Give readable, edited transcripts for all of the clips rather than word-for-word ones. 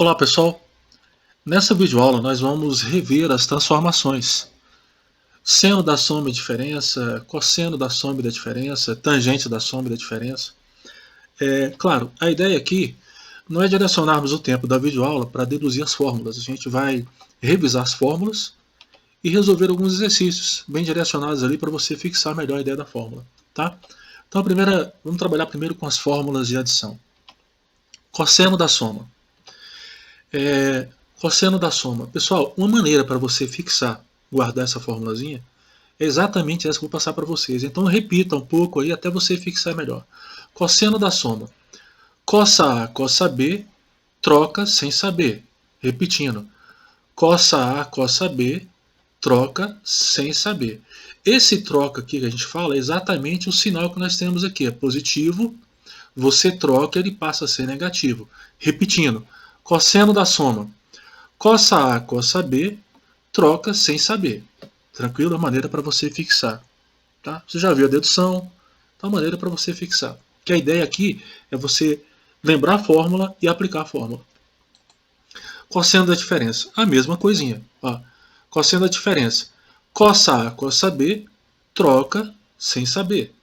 Olá pessoal, nessa videoaula nós vamos rever as transformações. Seno da soma e diferença, cosseno da soma e da diferença, tangente da soma e da diferença. Claro, a ideia aqui não é direcionarmos o tempo da videoaula para deduzir as fórmulas. A gente vai revisar as fórmulas e resolver alguns exercícios bem direcionados ali para você fixar melhor a ideia da fórmula. Tá? Então vamos trabalhar primeiro com as fórmulas de adição. Cosseno da soma. Cosseno da soma. Pessoal, uma maneira para você fixar, guardar essa formulazinha, é exatamente essa que eu vou passar para vocês. Então repita um pouco aí até você fixar melhor. Cosseno da soma. Cossa A, cossa B, troca sem saber. Repetindo. Cossa A, cossa B, troca sem saber. Esse troca aqui que a gente fala é exatamente o sinal que nós temos aqui. É positivo, você troca, ele passa a ser negativo. Repetindo. Cosseno da soma. Cossa A, cossa B, troca sem saber. Tranquilo? É a maneira para você fixar. Tá? Você já viu a dedução, então é a maneira para você fixar. Que a ideia aqui é você lembrar a fórmula e aplicar a fórmula. Cosseno da diferença. A mesma coisinha. Ó. Cosseno da diferença. Cossa A, cossa B, troca sem saber.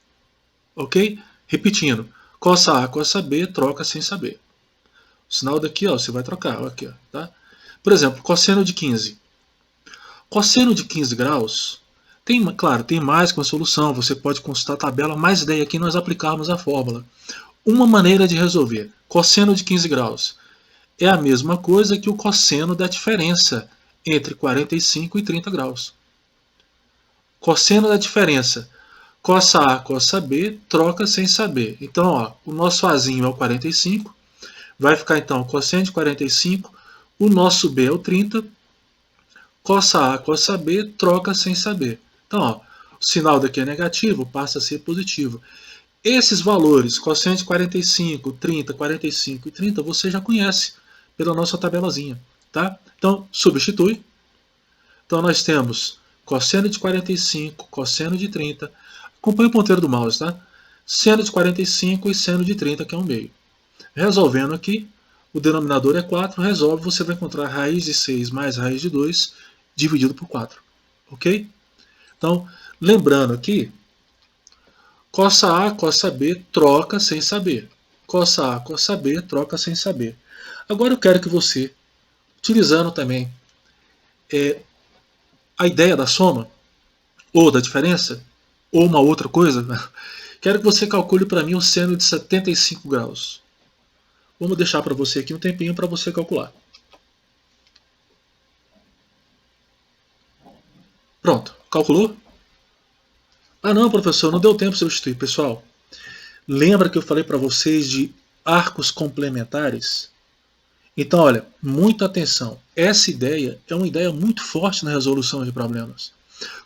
Ok? Repetindo. Cossa A, cossa B, troca sem saber. O sinal daqui, ó, você vai trocar. Ó, aqui, ó, tá? Por exemplo, cosseno de 15. Cosseno de 15 graus, claro, tem mais que uma solução, você pode consultar a tabela, mas a ideia aqui é nós aplicarmos a fórmula. Uma maneira de resolver, cosseno de 15 graus, é a mesma coisa que o cosseno da diferença entre 45 e 30 graus. Cosseno da diferença, cossa A, cossa B, troca sem saber. Então, ó, o nosso Azinho é o 45, vai ficar então cosseno de 45, o nosso B é o 30, cossa A, cossa B, troca sem saber. Então, ó, o sinal daqui é negativo, passa a ser positivo. Esses valores, cosseno de 45, 30, 45 e 30, você já conhece pela nossa tabelazinha. Tá? Então, substitui. Então, nós temos cosseno de 45, cosseno de 30. Acompanhe o ponteiro do mouse, tá? Seno de 45 e seno de 30, que é um meio. Resolvendo aqui, o denominador é 4, resolve, você vai encontrar raiz de 6 mais raiz de 2 dividido por 4. Ok? Então, lembrando aqui, cossa A, cossa B, troca sem saber. Cossa A, cossa B, troca sem saber. Agora eu quero que você, utilizando também a ideia da soma, ou da diferença, ou uma outra coisa, quero que você calcule para mim o seno de 75 graus. Vamos deixar para você aqui um tempinho para você calcular. Pronto, calculou? Ah não, professor, não deu tempo de substituir. Pessoal, lembra que eu falei para vocês de arcos complementares? Então, olha, muita atenção. Essa ideia é uma ideia muito forte na resolução de problemas.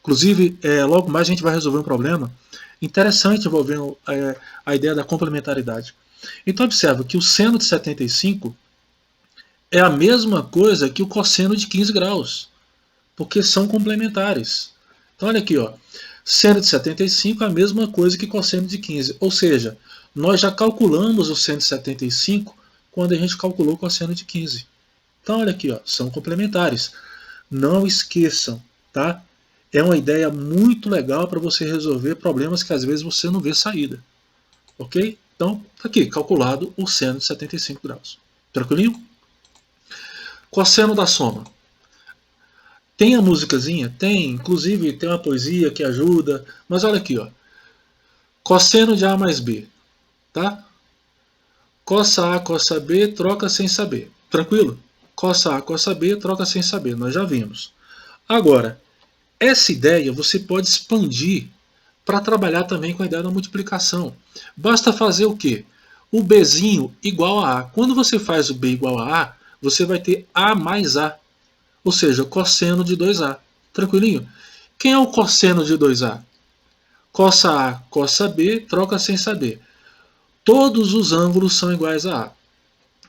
Inclusive, logo mais a gente vai resolver um problema interessante envolvendo a ideia da complementaridade. Então, observa que o seno de 75 é a mesma coisa que o cosseno de 15 graus, porque são complementares. Então, olha aqui, ó. Seno de 75 é a mesma coisa que cosseno de 15. Ou seja, nós já calculamos o seno de 75 quando a gente calculou o cosseno de 15. Então, olha aqui, ó, são complementares. Não esqueçam, tá? É uma ideia muito legal para você resolver problemas que às vezes você não vê saída. Ok? Então, tá aqui, calculado o seno de 75 graus. Tranquilinho? Cosseno da soma. Tem a musicazinha? Tem, inclusive tem uma poesia que ajuda, mas olha aqui, ó. Cosseno de A mais B, tá? Cossa A, cossa B, troca sem saber. Tranquilo? Cossa A, cossa B, troca sem saber, nós já vimos. Agora, essa ideia você pode expandir para trabalhar também com a ideia da multiplicação. Basta fazer o quê? O Bzinho igual a A. Quando você faz o B igual a A, você vai ter A mais A. Ou seja, cosseno de 2A. Tranquilinho? Quem é o cosseno de 2A? Cossa A, cossa B, troca sem saber. Todos os ângulos são iguais a A.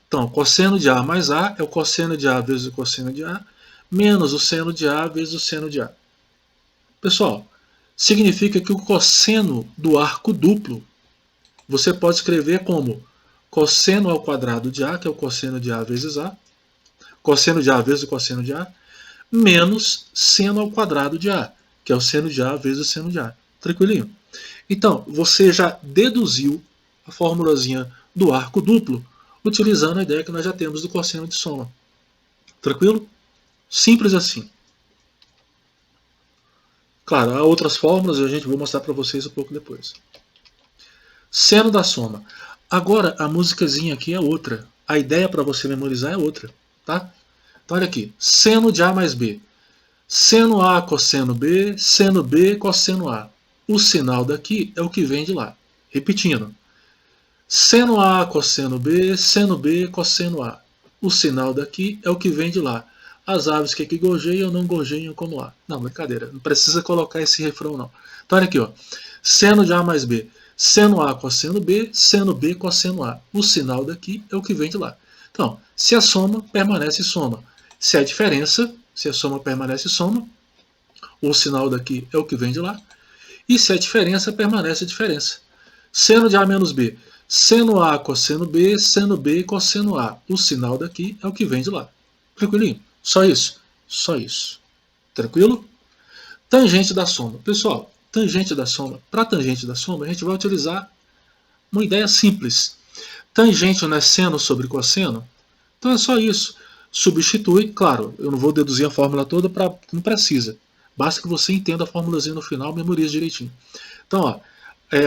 Então, cosseno de A mais A é o cosseno de A vezes o cosseno de A, menos o seno de A vezes o seno de A. Pessoal, significa que o cosseno do arco duplo você pode escrever como cosseno ao quadrado de A, que é o cosseno de A vezes A, cosseno de A vezes o cosseno de A, menos seno ao quadrado de A, que é o seno de A vezes o seno de A. Tranquilinho? Então, você já deduziu a formulazinha do arco duplo, utilizando a ideia que nós já temos do cosseno de soma. Tranquilo? Simples assim. Claro, há outras fórmulas e a gente vai mostrar para vocês um pouco depois. Seno da soma. Agora, a musicazinha aqui é outra. A ideia para você memorizar é outra. Tá? Então, olha aqui. Seno de A mais B. Seno A cosseno B, seno B cosseno A. O sinal daqui é o que vem de lá. Repetindo. Seno A cosseno B, seno B cosseno A. O sinal daqui é o que vem de lá. As aves que aqui gorjeiam não gorjeiam como lá. Não, brincadeira. Não precisa colocar esse refrão, não. Então, olha aqui, ó. Seno de A mais B. Seno A cosseno B, seno B cosseno A. O sinal daqui é o que vem de lá. Então, se a soma, permanece soma. Se a diferença, se a soma permanece soma, o sinal daqui é o que vem de lá. E se a diferença, permanece a diferença. Seno de A menos B. Seno A cosseno B, seno B cosseno A. O sinal daqui é o que vem de lá. Tranquilinho? Só isso? Só isso. Tranquilo? Tangente da soma. Pessoal, tangente da soma. Para tangente da soma, a gente vai utilizar uma ideia simples. Tangente não é seno sobre cosseno? Então é só isso. Substitui, claro, eu não vou deduzir a fórmula toda, não precisa. Basta que você entenda a fórmulazinha no final, memorize direitinho. Então, ó,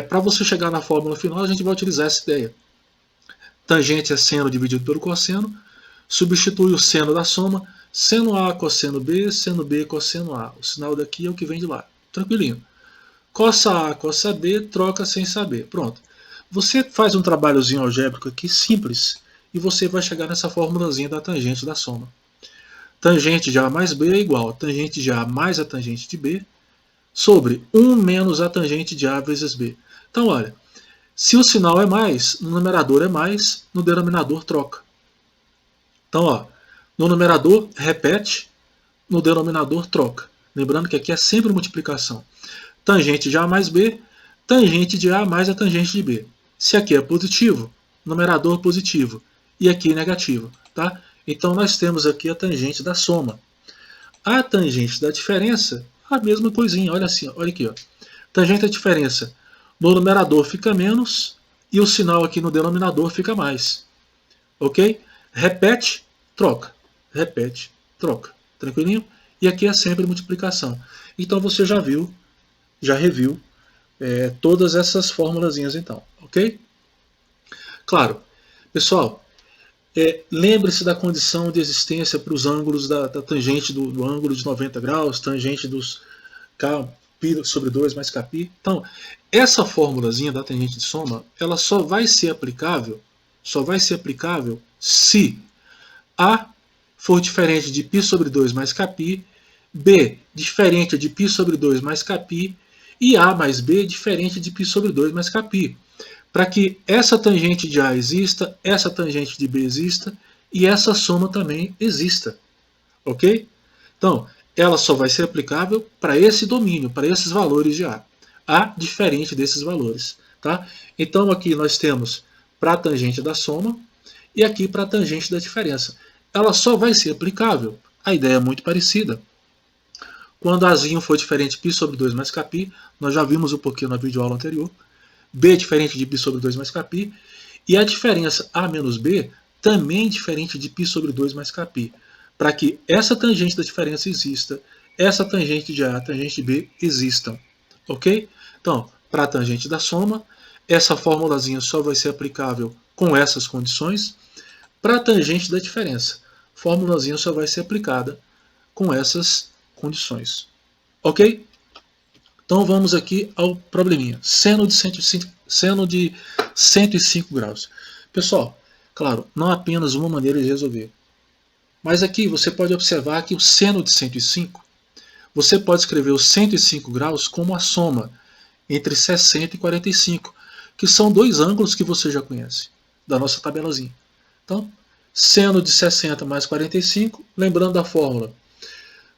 para você chegar na fórmula final, a gente vai utilizar essa ideia. Tangente é seno dividido pelo cosseno. Substitui o seno da soma. Seno A cosseno B, seno B cosseno A. O sinal daqui é o que vem de lá. Tranquilinho. Cossa A, cossa B, troca sem saber. Pronto. Você faz um trabalhozinho algébrico aqui simples e você vai chegar nessa formulazinha da tangente da soma. Tangente de A mais B é igual a tangente de A mais a tangente de B sobre 1 menos a tangente de A vezes B. Então, olha, se o sinal é mais, no numerador é mais, no denominador troca. Então, ó, no numerador repete, no denominador troca. Lembrando que aqui é sempre multiplicação. Tangente de A mais B, tangente de A mais a tangente de B. Se aqui é positivo, numerador positivo, e aqui negativo. Tá? Então nós temos aqui a tangente da soma. A tangente da diferença, a mesma coisinha, olha assim, olha aqui. Ó. Tangente da diferença, no numerador fica menos, e o sinal aqui no denominador fica mais. Ok? Repete, troca. Repete, troca. Tranquilinho? E aqui é sempre multiplicação. Então você já viu, já reviu todas essas formulazinhas então, ok? Claro, pessoal, lembre-se da condição de existência para os ângulos da tangente do ângulo de 90 graus, tangente dos π sobre 2 mais kπ. Então, essa formulazinha da tangente de soma, ela só vai ser aplicável se A for diferente de π sobre 2 mais kπ, B diferente de π sobre 2 mais kπ, e A mais B diferente de π sobre 2 mais kπ. Para que essa tangente de A exista, essa tangente de B exista, e essa soma também exista. Ok? Então, ela só vai ser aplicável para esse domínio, para esses valores de A. A diferente desses valores. Tá? Então, aqui nós temos para a tangente da soma, e aqui para a tangente da diferença. Ela só vai ser aplicável, a ideia é muito parecida, quando Azinho for diferente de π sobre 2 mais kπ, nós já vimos um pouquinho na videoaula anterior, B é diferente de π sobre 2 mais kπ, e a diferença A menos B também diferente de π sobre 2 mais kπ, para que essa tangente da diferença exista, essa tangente de A, a tangente de B existam. Ok? Então, para a tangente da soma, essa formulazinha só vai ser aplicável com essas condições. Para a tangente da diferença, a formulazinha só vai ser aplicada com essas condições. Ok? Então vamos aqui ao probleminha. Seno de 105 graus. Pessoal, claro, não há apenas uma maneira de resolver. Mas aqui você pode observar que o seno de 105, você pode escrever os 105 graus como a soma entre 60 e 45, que são dois ângulos que você já conhece, da nossa tabelazinha. Então, seno de 60 mais 45, lembrando da fórmula.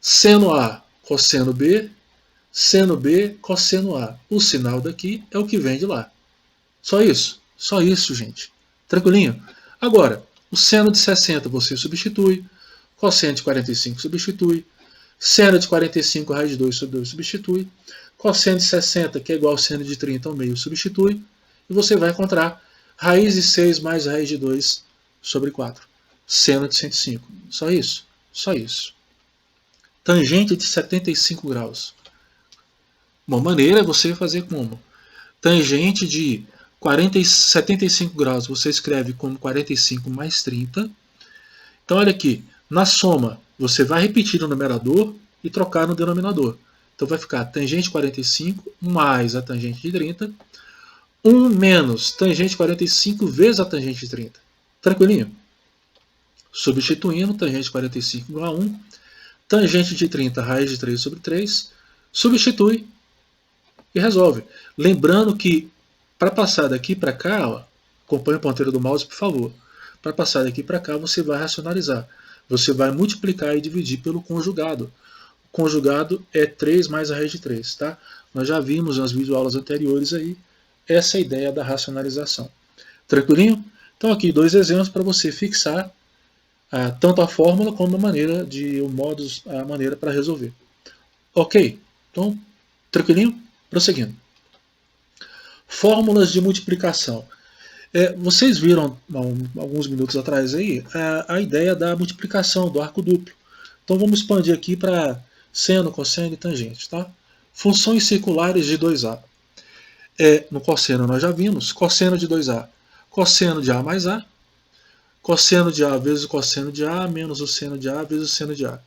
Seno A, cosseno B, seno B, cosseno A. O sinal daqui é o que vem de lá. Só isso, gente. Tranquilinho? Agora, o seno de 60 você substitui, Cosseno de 45 substitui. Seno de 45 raiz de 2 sobre 2 substitui. Cosseno de 60, que é igual ao seno de 30 ao meio, substitui. E você vai encontrar raiz de 6 mais raiz de 2 sobre 4. Seno de 105. Só isso? Só isso. Tangente de 75 graus. Uma maneira é você fazer como? Tangente de 75 graus, você escreve como 45 mais 30. Então, olha aqui. Na soma, você vai repetir o numerador e trocar no denominador. Então, vai ficar tangente 45 mais a tangente de 30. 1 menos tangente 45 vezes a tangente de 30. Tranquilinho? Substituindo, tangente 45 igual a 1. Tangente de 30, raiz de 3 sobre 3. Substitui e resolve. Lembrando que para passar daqui para cá, ó, acompanhe o ponteiro do mouse, por favor. Para passar daqui para cá, você vai racionalizar. Você vai multiplicar e dividir pelo conjugado. O conjugado é 3 mais a raiz de 3. Tá? Nós já vimos nas videoaulas anteriores aí essa ideia da racionalização. Tranquilinho? Então aqui 2 exemplos para você fixar tanto a fórmula como a maneira a maneira para resolver. Ok? Então, tranquilinho? Prosseguindo. Fórmulas de multiplicação. Vocês viram alguns minutos atrás aí a ideia da multiplicação do arco duplo. Então vamos expandir aqui para seno, cosseno e tangente. Tá? Funções circulares de 2A. No cosseno nós já vimos, cosseno de 2A, cosseno de A mais A, cosseno de A vezes o cosseno de A, menos o seno de A vezes o seno de A.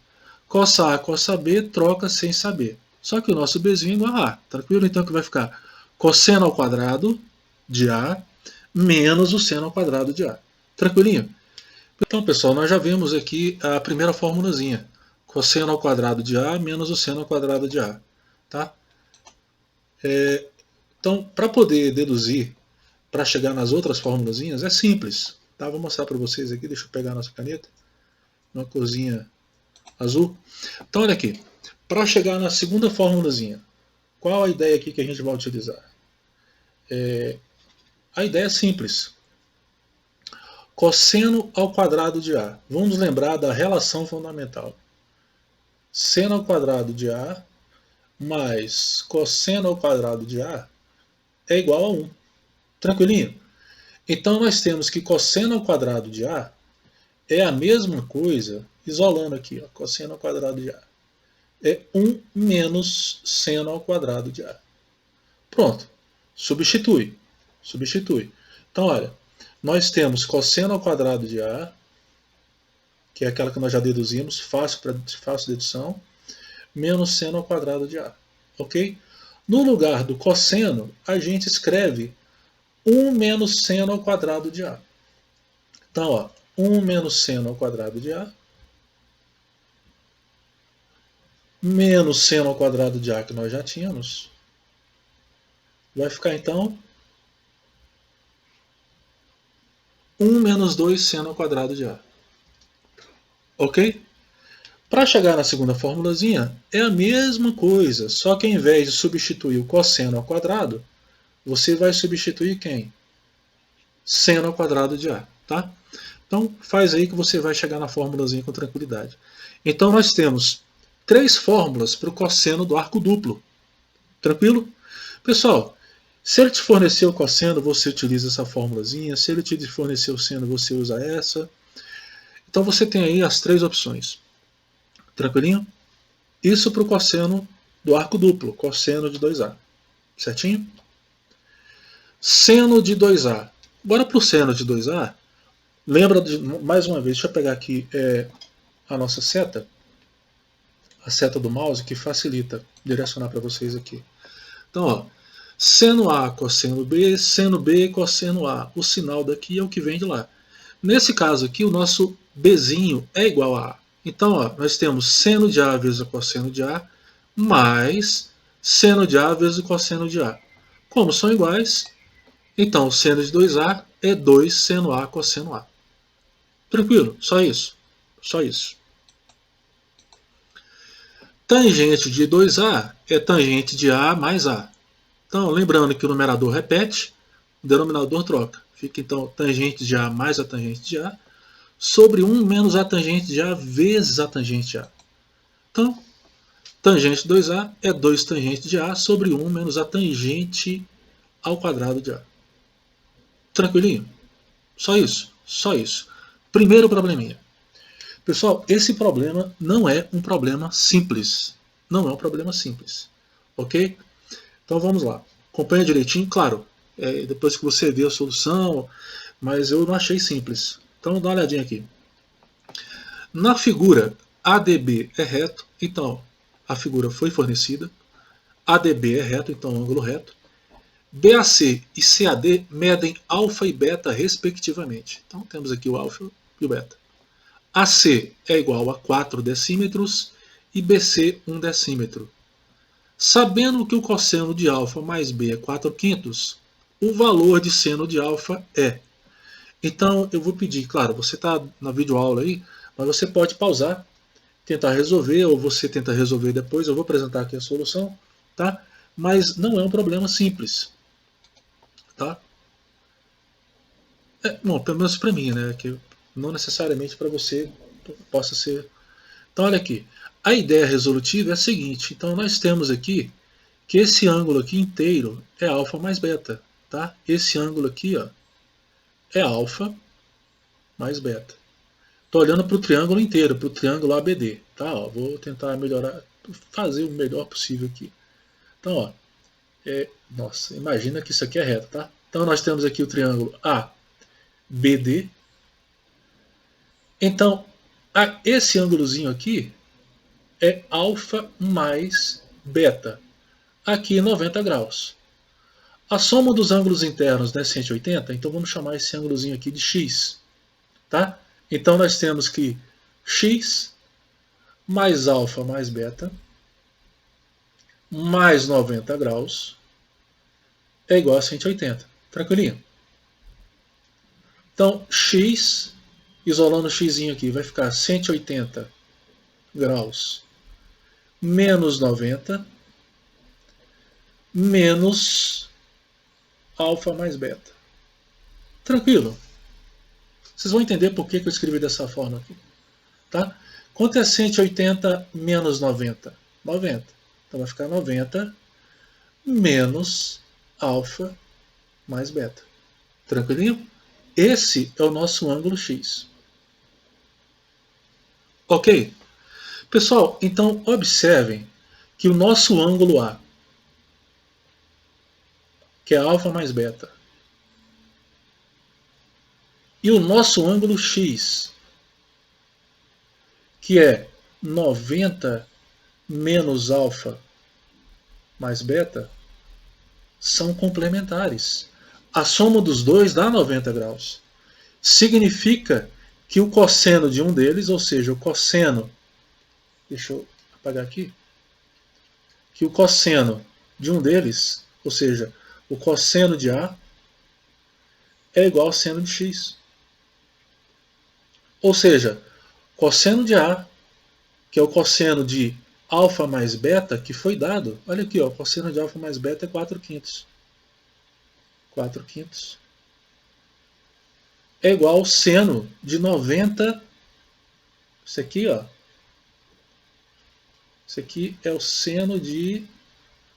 Cossa A, cossa B, troca sem saber. Só que o nosso Bzinho é igual a A. Tranquilo? Então que vai ficar cosseno ao quadrado de A menos o seno ao quadrado de A. Tranquilinho? Então, pessoal, nós já vimos aqui a primeira formulazinha. Cosseno ao quadrado de A menos o seno ao quadrado de A. Tá? Então, para poder deduzir, para chegar nas outras formulazinhas, é simples. Tá? Vou mostrar para vocês aqui. Deixa eu pegar a nossa caneta. Uma corzinha azul. Então, olha aqui. Para chegar na segunda formulazinha, qual a ideia aqui que a gente vai utilizar? A ideia é simples. Cosseno ao quadrado de A. Vamos lembrar da relação fundamental. Seno ao quadrado de A mais cosseno ao quadrado de A é igual a 1. Tranquilinho? Então nós temos que cosseno ao quadrado de A é a mesma coisa, isolando aqui, ó, cosseno ao quadrado de A. É 1 menos seno ao quadrado de A. Pronto. Substitui. Substitui. Então, olha, nós temos cosseno ao quadrado de A, que é aquela que nós já deduzimos, fácil dedução, menos seno ao quadrado de A. Ok? No lugar do cosseno, a gente escreve 1 menos seno ao quadrado de A. Então, ó, 1 menos seno ao quadrado de A, menos seno ao quadrado de A que nós já tínhamos, vai ficar então 1 menos 2 seno ao quadrado de A. Ok? Para chegar na segunda formulazinha, é a mesma coisa, só que ao invés de substituir o cosseno ao quadrado, você vai substituir quem? Seno ao quadrado de A. Tá? Então, faz aí que você vai chegar na formulazinha com tranquilidade. Então, nós temos 3 fórmulas para o cosseno do arco duplo. Tranquilo? Pessoal, se ele te fornecer o cosseno, você utiliza essa formulazinha. Se ele te fornecer o seno, você usa essa. Então você tem aí as 3 opções. Tranquilinho? Isso para o cosseno do arco duplo, cosseno de 2A. Certinho? Seno de 2A. Bora para o seno de 2A. Lembra, mais uma vez, deixa eu pegar aqui a nossa seta. A seta do mouse que facilita direcionar para vocês aqui. Então, ó, seno A, cosseno B, seno B, cosseno A. O sinal daqui é o que vem de lá. Nesse caso aqui, o nosso Bzinho é igual a A. Então, ó, nós temos seno de A vezes o cosseno de A, mais seno de A vezes o cosseno de A. Como são iguais, então o seno de 2A é 2 seno A cosseno A. Tranquilo? Só isso. Só isso. Tangente de 2A é tangente de A mais A. Então, lembrando que o numerador repete, o denominador troca. Fica então tangente de A mais a tangente de A. sobre 1 menos a tangente de A vezes a tangente de A. Então, tangente de 2A é 2 tangente de A sobre 1 menos a tangente ao quadrado de A. Tranquilinho? Só isso. Só isso. Primeiro probleminha. Pessoal, esse problema não é um problema simples. Não é um problema simples. Ok? Então vamos lá. Acompanha direitinho. Claro, depois que você vê a solução, mas eu não achei simples. Então dá uma olhadinha aqui. Na figura, ADB é reto, então a figura foi fornecida. ADB é reto, então ângulo reto. BAC e CAD medem alfa e beta respectivamente. Então temos aqui o alfa e o beta. AC é igual a 4 decímetros e BC 1 decímetro. Sabendo que o cosseno de alfa mais B é 4/5, o valor de seno de alfa é. Então eu vou pedir, claro, você está na videoaula aí, mas você pode pausar, tentar resolver, ou você tenta resolver depois, eu vou apresentar aqui a solução, tá? Mas não é um problema simples. Tá? Bom, pelo menos para mim, né? Que não necessariamente para você possa ser. Então, olha aqui. A ideia resolutiva é a seguinte. Então, nós temos aqui que esse ângulo aqui inteiro é alfa mais beta. Tá? Esse ângulo aqui ó, é alfa mais beta. Estou olhando para o triângulo inteiro, para o triângulo ABD. Tá? Ó, vou tentar melhorar, fazer o melhor possível aqui. Então, ó, nossa, imagina que isso aqui é reto, tá? Então nós temos aqui o triângulo ABD. Então, esse ângulozinho aqui é alfa mais beta. Aqui 90 graus. A soma dos ângulos internos é 180, então vamos chamar esse ângulozinho aqui de x. Tá? Então nós temos que x mais alfa mais beta mais 90 graus é igual a 180. Tranquilinho? Então, x, isolando o x aqui, vai ficar 180 graus menos 90 menos alfa mais beta. Tranquilo? Vocês vão entender por que eu escrevi dessa forma aqui. Tá? Quanto é 180 menos 90? 90. Então vai ficar 90 menos alfa mais beta. Tranquilinho? Esse é o nosso ângulo x. Ok? Pessoal, então observem que o nosso ângulo A, que é alfa mais beta, e o nosso ângulo x, que é 90 menos alfa mais beta, são complementares. A soma dos dois dá 90 graus. Significa que o cosseno de um deles, ou seja, o cosseno, deixa eu apagar aqui, que o cosseno de um deles, ou seja, o cosseno de A, é igual ao seno de x. Ou seja, cosseno de A, que é o cosseno de alfa mais beta, que foi dado, olha aqui, ó, cosseno de alfa mais beta é 4/5. 4/5 é igual ao seno de 90. Isso aqui, ó. Isso aqui é o seno de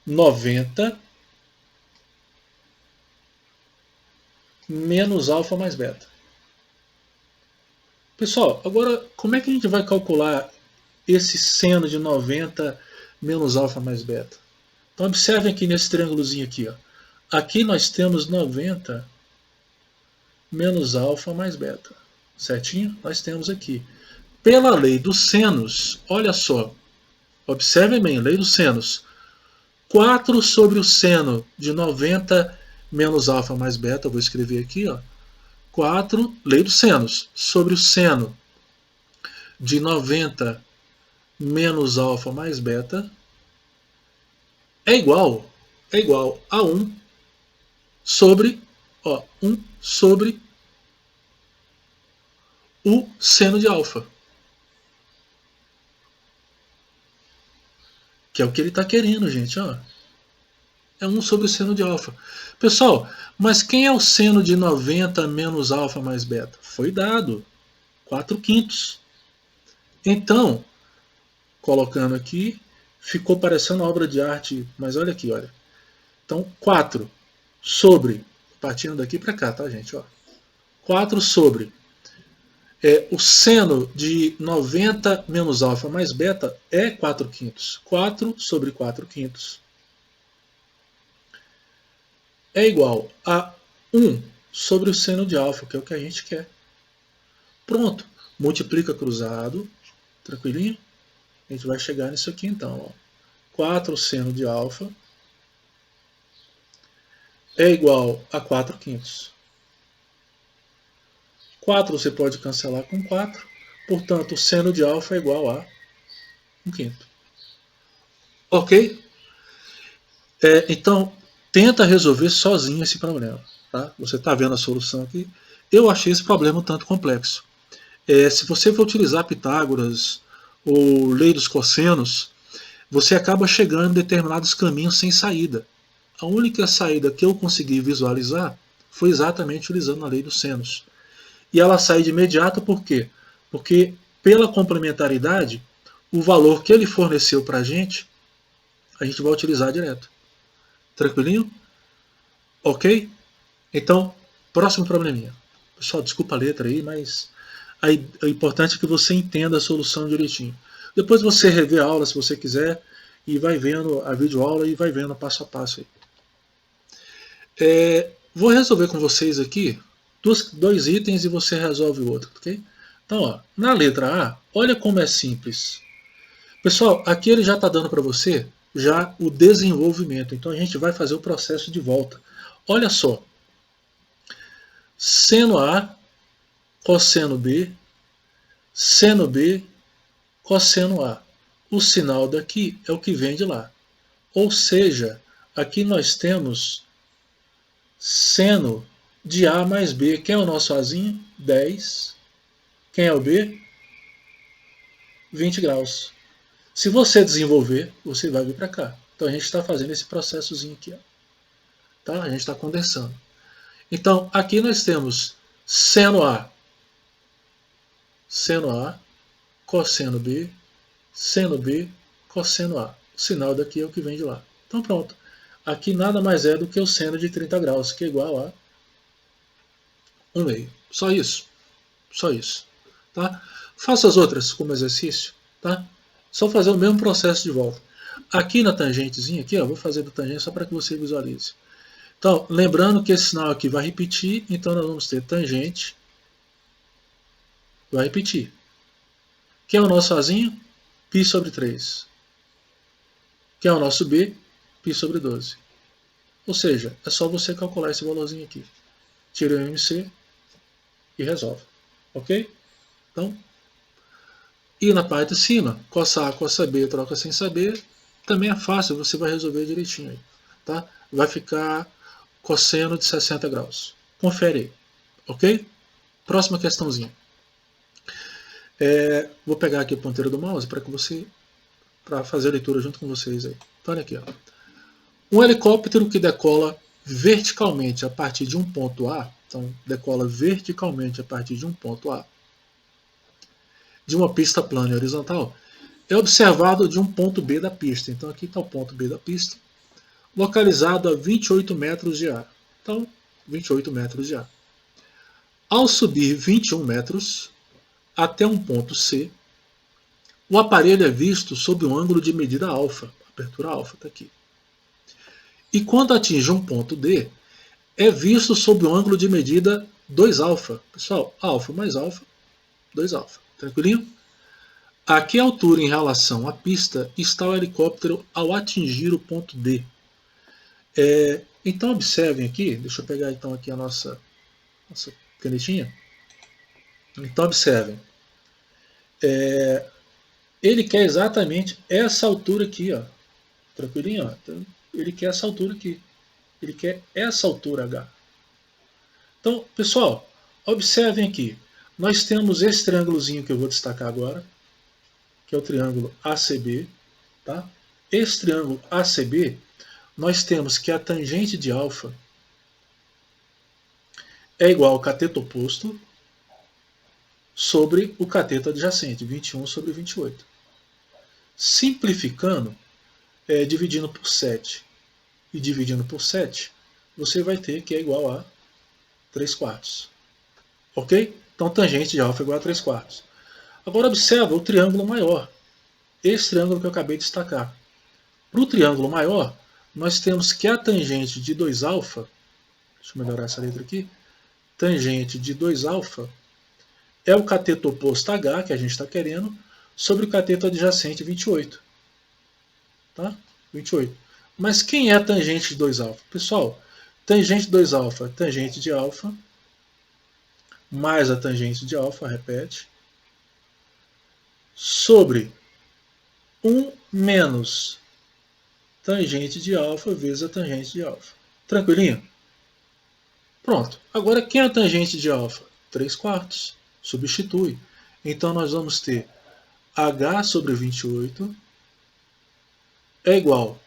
90 menos alfa mais beta. Pessoal, agora como é que a gente vai calcular esse seno de 90 menos alfa mais beta? Então observem aqui nesse triângulozinho aqui, ó. Aqui nós temos 90 menos alfa mais beta. Certinho? Nós temos aqui. Pela lei dos senos, olha só. Observem bem, lei dos senos. 4 sobre o seno de 90 menos alfa mais beta, vou escrever aqui, ó. 4, lei dos senos, sobre o seno de 90 menos alfa mais beta é igual a 1 sobre, ó, 1 sobre o seno de alfa. Que é o que ele está querendo, gente. Ó. É 1 sobre o seno de alfa. Pessoal, mas quem é o seno de 90 menos alfa mais beta? Foi dado. 4/5. Então, colocando aqui, ficou parecendo obra de arte, mas olha aqui, olha. Então, 4 sobre, partindo daqui para cá, tá, gente? Ó. 4 sobre o seno de 90 menos alfa mais beta é 4/5. 4 sobre 4/5 é igual a 1 sobre o seno de alfa, que é o que a gente quer. Pronto. Multiplica cruzado. Tranquilinho? A gente vai chegar nisso aqui então. Ó. 4 seno de alfa é igual a 4/5. 4 você pode cancelar com 4. Portanto, o seno de alfa é igual a 1/5. Ok? Então, tenta resolver sozinho esse problema. Tá? Você está vendo a solução aqui. Eu achei esse problema um tanto complexo. Se você for utilizar Pitágoras ou lei dos cossenos, você acaba chegando em determinados caminhos sem saída. A única saída que eu consegui visualizar foi exatamente utilizando a lei dos senos. E ela sai de imediato por quê? Porque, pela complementaridade, o valor que ele forneceu para a gente vai utilizar direto. Tranquilinho? Ok? Então, próximo probleminha. Pessoal, desculpa a letra aí, mas o importante é que você entenda a solução direitinho. Depois você revê a aula se você quiser e vai vendo a videoaula e vai vendo passo a passo aí. Vou resolver com vocês aqui dois itens e você resolve o outro, ok? Então, ó, na letra A, olha como é simples. Pessoal, aqui ele já está dando para você já o desenvolvimento. Então a gente vai fazer o processo de volta. Olha só. Seno A, cosseno B, seno B, cosseno A. O sinal daqui é o que vem de lá. Ou seja, aqui nós temos seno de A mais B. Quem é o nosso Azinho? 10. Quem é o B? 20 graus. Se você desenvolver, você vai vir para cá. Então a gente está fazendo esse processozinho aqui. Ó. Tá? A gente está condensando. Então aqui nós temos seno A, cosseno B, seno B, cosseno A. O sinal daqui é o que vem de lá. Então pronto. Aqui nada mais é do que o seno de 30 graus, que é igual a 1/2. Só isso. Só isso. Tá? Faça as outras como exercício. Tá? Só fazer o mesmo processo de volta. Aqui na tangentezinha, aqui, ó, vou fazer da tangente só para que você visualize. Então, lembrando que esse sinal aqui vai repetir, então nós vamos ter tangente, vai repetir. Quem é o nosso Azinho? Π sobre 3. Quem é o nosso B? Π sobre 12. Ou seja, é só você calcular esse valorzinho aqui. Tira o MC e resolve. Ok? Então, e na parte de cima, coça A, coça B, troca sem saber, também é fácil, você vai resolver direitinho aí. Tá? Vai ficar cosseno de 60 graus. Confere aí. Ok? Próxima questãozinha. Vou pegar aqui o ponteiro do mouse para fazer a leitura junto com vocês aí. Então, olha aqui. Ó. Um helicóptero que decola verticalmente a partir de um ponto A, então decola verticalmente a partir de um ponto A, de uma pista plana e horizontal, é observado de um ponto B da pista. Então aqui está o ponto B da pista, localizado a 28 metros de A. Então, 28 metros de A. Ao subir 21 metros até um ponto C, o aparelho é visto sob um ângulo de medida alfa, abertura alfa está aqui. E quando atinge um ponto D, é visto sob um ângulo de medida 2 alfa. Pessoal, alfa mais alfa, 2 alfa. Tranquilinho? A que altura em relação à pista está o helicóptero ao atingir o ponto D? Então observem aqui, deixa eu pegar então aqui a nossa canetinha. Então observem. Ele quer exatamente essa altura aqui, ó. Tranquilinho? Ó. Então, ele quer essa altura aqui. Ele quer essa altura H. Então, pessoal, observem aqui. Nós temos esse triângulozinho que eu vou destacar agora, que é o triângulo ACB. Tá? Esse triângulo ACB, nós temos que a tangente de alfa é igual ao cateto oposto sobre o cateto adjacente, 21 sobre 28. Simplificando, dividindo por 7 e dividindo por 7, você vai ter que é igual a 3 quartos. Ok? Então, tangente de alfa é igual a 3 quartos. Agora, observa o triângulo maior. Esse triângulo que eu acabei de destacar. Para o triângulo maior, nós temos que a tangente de 2α, deixa eu melhorar essa letra aqui, tangente de 2α é o cateto oposto H, que a gente está querendo, sobre o cateto adjacente 28. Tá? 28. Mas quem é a tangente de 2α? Pessoal, tangente de 2α é tangente de alfa, mais a tangente de alfa, repete, sobre 1 menos tangente de alfa vezes a tangente de alfa. Tranquilinho? Pronto. Agora, quem é a tangente de alfa? 3 quartos. Substitui. Então, nós vamos ter H sobre 28 é igual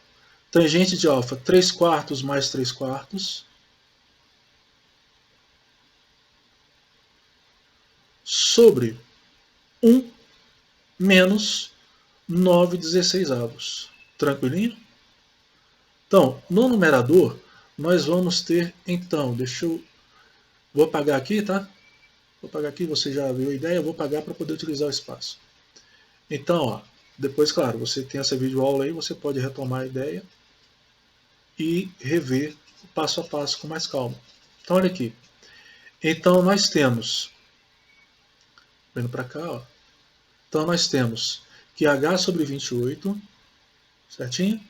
tangente de alfa 3 quartos mais 3 quartos sobre 1 menos 9/16. Tranquilinho? Então, no numerador, nós vamos ter, então, vou apagar aqui, tá? Vou apagar aqui, você já viu a ideia, eu vou apagar para poder utilizar o espaço. Então, ó, depois, claro, você tem essa videoaula aí, você pode retomar a ideia e rever o passo a passo com mais calma. Então, olha aqui. Então, nós temos, vendo para cá, ó. Então, nós temos que H sobre 28, certinho?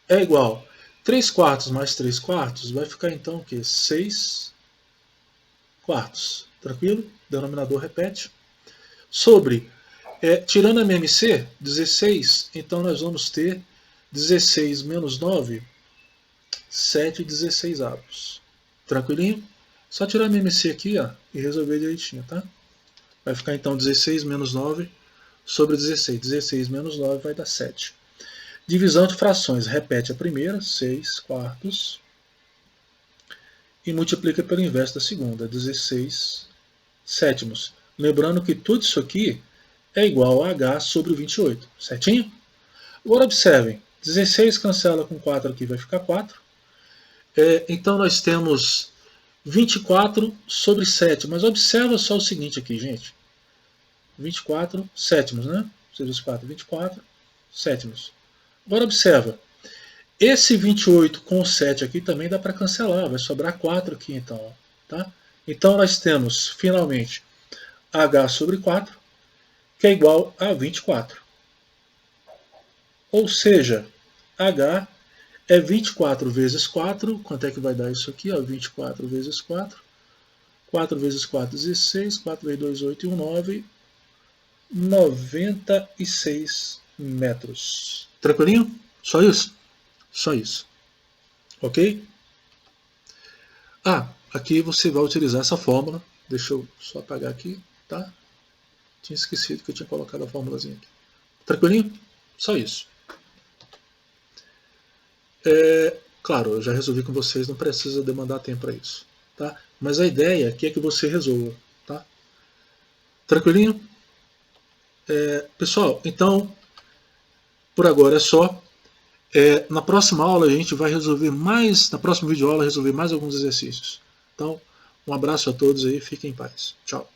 É igual 3 quartos mais 3 quartos, vai ficar então o quê? 6 quartos. Tranquilo? Denominador repete. Sobre, tirando a MMC, 16, então nós vamos ter 16 menos 9, 7/16. Tranquilinho? Só tirar a MMC aqui, ó, e resolver direitinho, tá? Vai ficar então 16 menos 9 sobre 16. 16 menos 9 vai dar 7. Divisão de frações. Repete a primeira, 6 quartos. E multiplica pelo inverso da segunda, 16 sétimos. Lembrando que tudo isso aqui é igual a H sobre 28. Certinho? Agora observem. 16 cancela com 4 aqui, vai ficar 4. Então nós temos 24 sobre 7. Mas observa só o seguinte aqui, gente. 24 sétimos, né? 6 vezes 4, 24 sétimos. Agora observa. Esse 28 com 7 aqui também dá para cancelar. Vai sobrar 4 aqui então. Ó, tá? Então nós temos, finalmente, H sobre 4, que é igual a 24. Ou seja, H é 24 vezes 4. Quanto é que vai dar isso aqui? Ó? 24 vezes 4. 4 vezes 4, 16. 4 vezes 2, 8 e 1, 9. 96 metros. Tranquilinho? Só isso? Só isso. Ok? Aqui você vai utilizar essa fórmula. Deixa eu só apagar aqui, tá? Tinha esquecido que eu tinha colocado a fórmulazinha aqui. Tranquilinho? Só isso. Claro, eu já resolvi com vocês, não precisa demandar tempo para isso, tá? Mas a ideia aqui é que você resolva, tá? Tranquilinho? Pessoal, então, por agora é só. Na próxima aula a gente vai resolver mais, na próxima videoaula resolver mais alguns exercícios. Então, um abraço a todos aí, fiquem em paz. Tchau.